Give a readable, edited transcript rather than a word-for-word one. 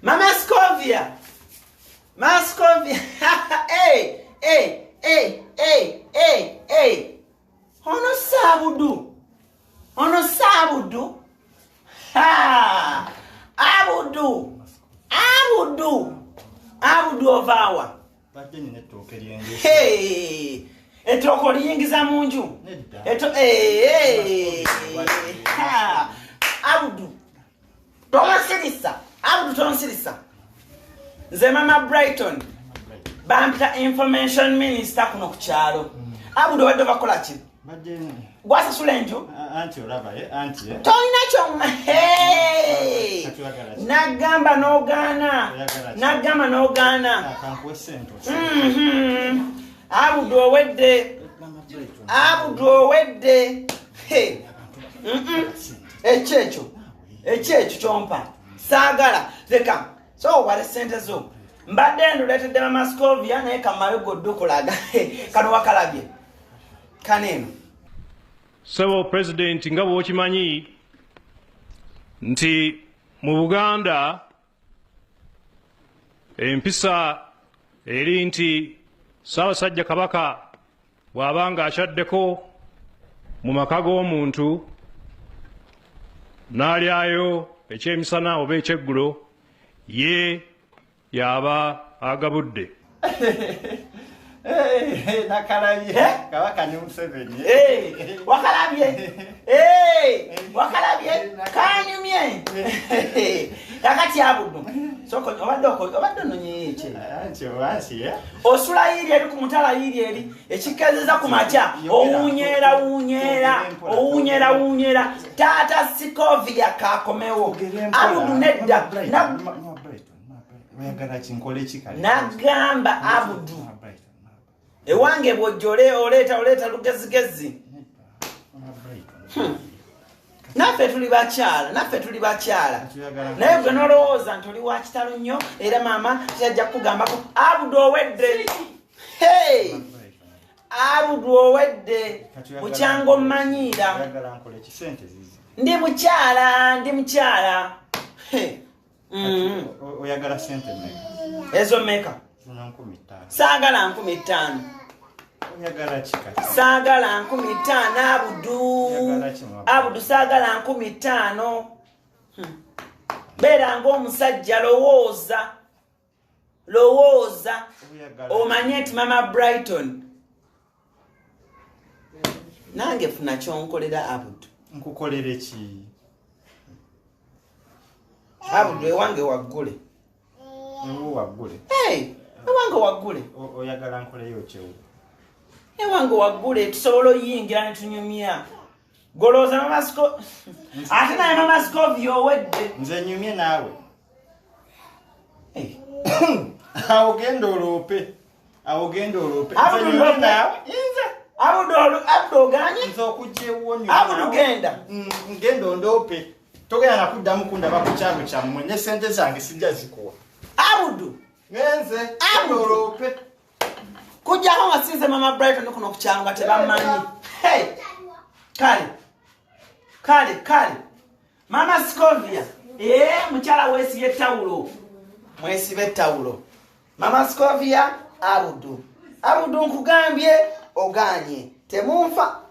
Mama Scovia. Hey. Ono sabudu. Ha. Abudu ovawa. Hey. Etoko liyingiza munju. Ha. Abudu. Tonsirisa. Nze Mama Brighton. Bampita information minister kuno kukyalo. Abudu wadde bakola ki? Gwasasula enju? Anti olaba anti. Tolina kyoma. Hey! Nagamba n'ogaana. Kankuwe sente. Abudu owedde. Hey. Ekyecho kyompa. Saagala. Leka. So wale sente zo. Mbadde nduletedde Mama Scovia naye kamale goddukulaga. Kano wakalabye. Kaneno. Sebo President nga bw'okimanyi nti mu Buganda empisa eri nti Ssaabasajja Kabaka bw'abanga akyaddeko mu maka g'omuntu n'alyayo ekyemisana oba ekyeggulo ye yaba agabudde. Nakalabye Kabaka ne Museveni. Wakalabye kanyumye. Kakati Abudu. Soko obadde nonye eche. Anti ya. Osula yiri eri ku mutala yiri eri ekikezeza ku macha owunyera Tata Scovia kakomewo. Abudu nedda. Nagamba Abudu. Ewange bwojjole oleta lugezigezi. Naffe tuli bakyala. Naye gwe nolowooza nti oli wa kitalo nnyo era maama kyajja kugambako Abudu owedde. Hey! Abudu owedde. Bukyango mmanyiira. Ndi mukyala. Hey! Oyagala sente mmeka? Ezo mmeka? Saagala 15,000. Oyagala kika? Saagala 15,000 Abudu saagala 15,000. Beera ng'omusajja lowooza. Omanye nti Mama Brighton. Nange funa kyonkolera Abudu. Nkukolere ki? Abudu ewange waggule. Hey! Ewange waggule. Oyagala nkoleyo kyewo. Ewange waggule tusobola oyingira ne tunyumya. Golooza Mama Scovia. Ate naye Mama Scovia owedde. Nze nyumye naawe. Hey. Awogenda oloope. Abudu oganye? Nze okujja ewuwo Abudu genda. Ngenda ondoope. Togenda nakuddamu kundaba ku kyalo kyammwe ne sente zange sijja zikuwa. Abudu. Ngenze oloope. Kujjako nga sinze Mama Brighton kuno ku kyalo nga tebammanyi. Hey! Kale. Mama Scovia. Mukyala weesibye ettawulo. Mwesibe ettawulo. Mama Scovia, Abudu nkugambye oganye. Temunfa.